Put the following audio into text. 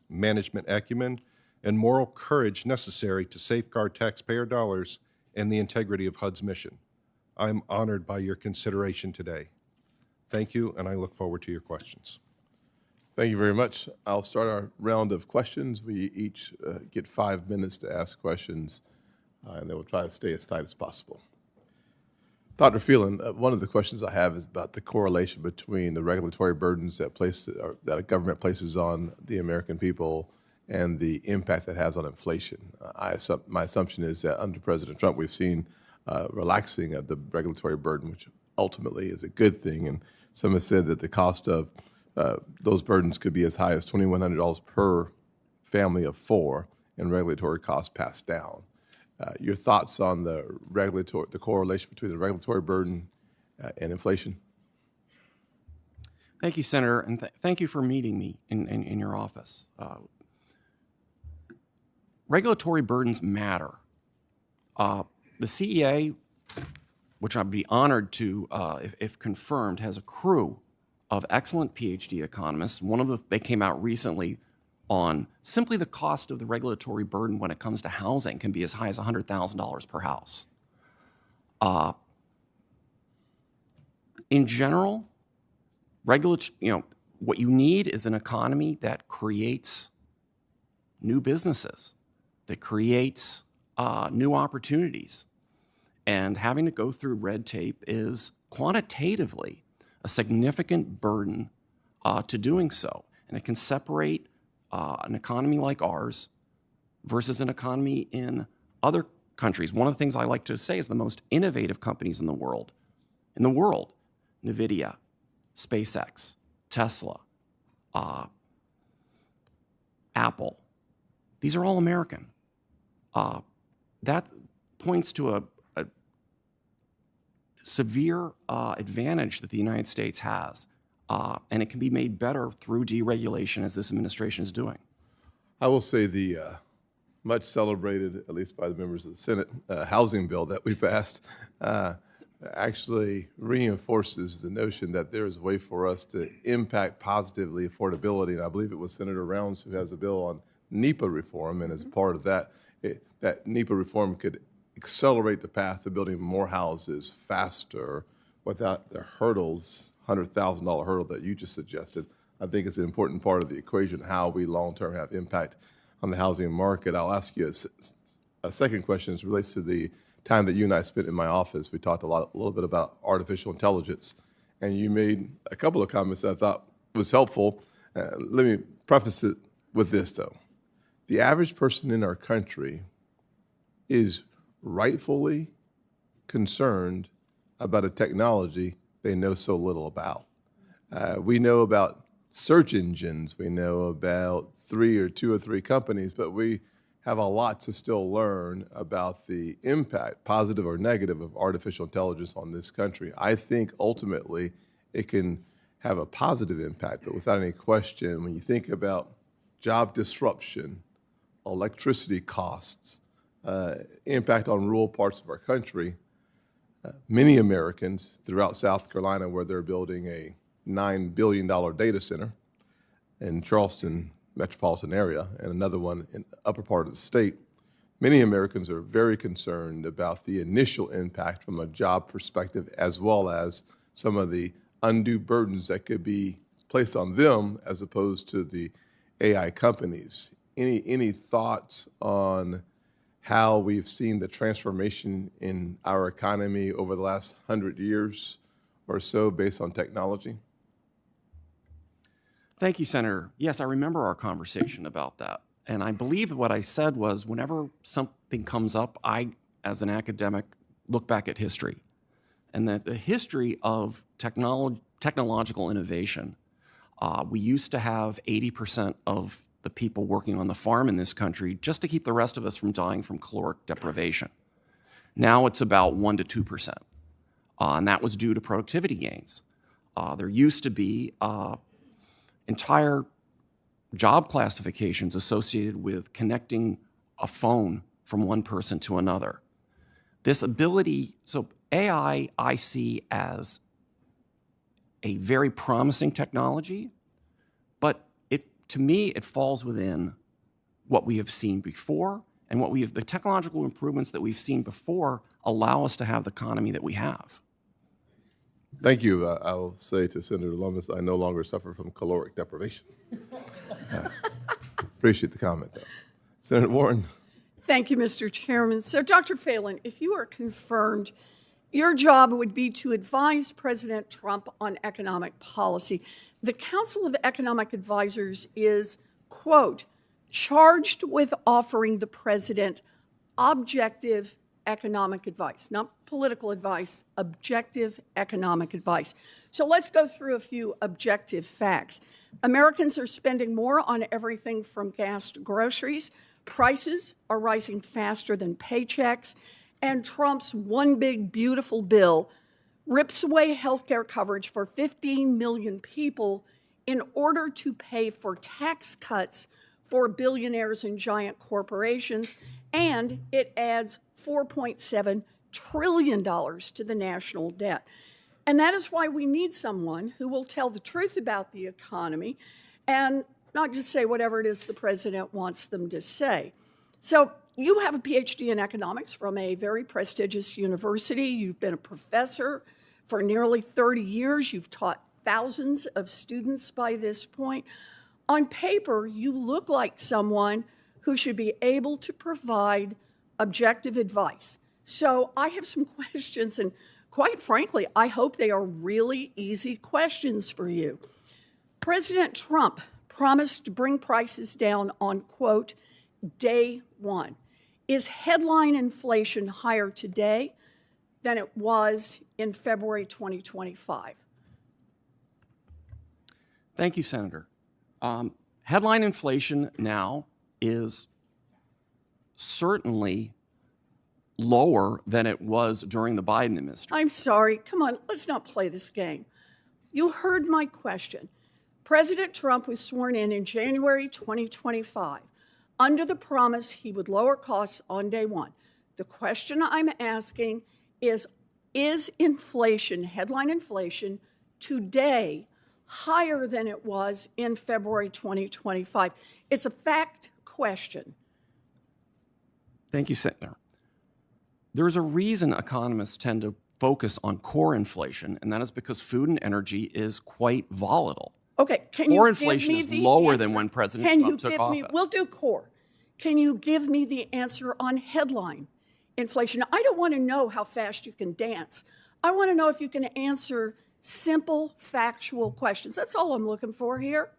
management acumen, and moral courage necessary to safeguard taxpayer dollars and the integrity of HUD's mission. I am honored by your consideration today. Thank you, and I look forward to your questions. Thank you very much. I'll start our round of questions. We each get 5 minutes to ask questions, and then we'll try to stay as tight as possible. Dr. Phelan, one of the questions I have is about the correlation between the regulatory burdens that a government places on the American people and the impact that has on inflation. My assumption is that under President Trump, we've seen relaxing of the regulatory burden, which ultimately is a good thing. And some have said that the cost of those burdens could be as high as $2,100 per family of 4, and regulatory costs passed down. Your thoughts on the correlation between the regulatory burden and inflation? Thank you, Senator, and thank you for meeting me in your office. Regulatory burdens matter. The CEA, which I'd be honored to, if confirmed, has a crew of excellent PhD economists. They came out recently on simply the cost of the regulatory burden when it comes to housing can be as high as $100,000 per house. In general, what you need is an economy that creates new businesses, that creates new opportunities. And having to go through red tape is quantitatively a significant burden to doing so. And it can separate an economy like ours versus an economy in other countries. One of the things I like to say is the most innovative companies in the world, NVIDIA, SpaceX, Tesla, Apple, these are all American. That points to a severe advantage that the United States has. And it can be made better through deregulation, as this administration is doing. I will say the much celebrated, at least by the members of the Senate, housing bill that we passed actually reinforces the notion that there is a way for us to impact positively affordability. And I believe it was Senator Rounds who has a bill on NEPA reform, and as part of that, that NEPA reform could accelerate the path to building more houses faster without the hurdles, $100,000 hurdle that you just suggested. I think it's an important part of the equation, how we long-term have impact on the housing market. I'll ask you a second question as relates to the time that you and I spent in my office. We talked a little bit about artificial intelligence, and you made a couple of comments that I thought was helpful. Let me preface it with this, though. The average person in our country is rightfully concerned about a technology they know so little about. We know about search engines, we know about 2 or 3 companies, but we have a lot to still learn about the impact, positive or negative, of artificial intelligence on this country. I think ultimately it can have a positive impact, but without any question, when you think about job disruption, electricity costs, impact on rural parts of our country, many Americans throughout South Carolina, where they're building a $9 billion data center in Charleston metropolitan area and another one in the upper part of the state, many Americans are very concerned about the initial impact from a job perspective, as well as some of the undue burdens that could be placed on them as opposed to the AI companies. Any thoughts on how we've seen the transformation in our economy over the last 100 years or so based on technology? Thank you, Senator. Yes, I remember our conversation about that. And I believe what I said was whenever something comes up, I, as an academic, look back at history. And that the history of technological innovation, we used to have 80% of the people working on the farm in this country just to keep the rest of us from dying from caloric deprivation. Now it's about 1 to 2%, and that was due to productivity gains. There used to be entire job classifications associated with connecting a phone from one person to another. This ability, so AI I see as a very promising technology, but it to me, it falls within what we have seen before, and the technological improvements that we've seen before allow us to have the economy that we have. Thank you. I will say to Senator Lummis, I no longer suffer from caloric deprivation. Appreciate the comment, though. Senator Warren. Thank you, Mr. Chairman. So, Dr. Phelan, if you are confirmed, your job would be to advise President Trump on economic policy. The Council of Economic Advisors is, quote, charged with offering the president objective economic advice, not political advice, objective economic advice. So let's go through a few objective facts. Americans are spending more on everything from gas to groceries. Prices are rising faster than paychecks. And Trump's one big beautiful bill rips away health care coverage for 15 million people in order to pay for tax cuts for billionaires and giant corporations, and it adds $4.7 trillion to the national debt. And that is why we need someone who will tell the truth about the economy and not just say whatever it is the president wants them to say. So you have a PhD in economics from a very prestigious university. You've been a professor for nearly 30 years. You've taught thousands of students by this point. On paper, you look like someone who should be able to provide objective advice. So I have some questions, and quite frankly, I hope they are really easy questions for you. President Trump promised to bring prices down on, quote, day one. Is headline inflation higher today than it was in February 2025? Thank you, Senator. Headline inflation now is certainly lower than it was during the Biden administration. I'm sorry. Come on, let's not play this game. You heard my question. President Trump was sworn in January 2025 under the promise he would lower costs on day one. The question I'm asking is inflation, headline inflation, today higher than it was in February 2025? It's a fact question. Thank you, Senator. There's a reason economists tend to focus on core inflation, and that is because food and energy is quite volatile. Okay, can core you give inflation me is the lower answer? than when President Can Trump you took give office. me, we'll do core. Can you give me the answer on headline inflation? I don't want to know how fast you can dance. I want to know if you can answer simple, factual questions. That's all I'm looking for here.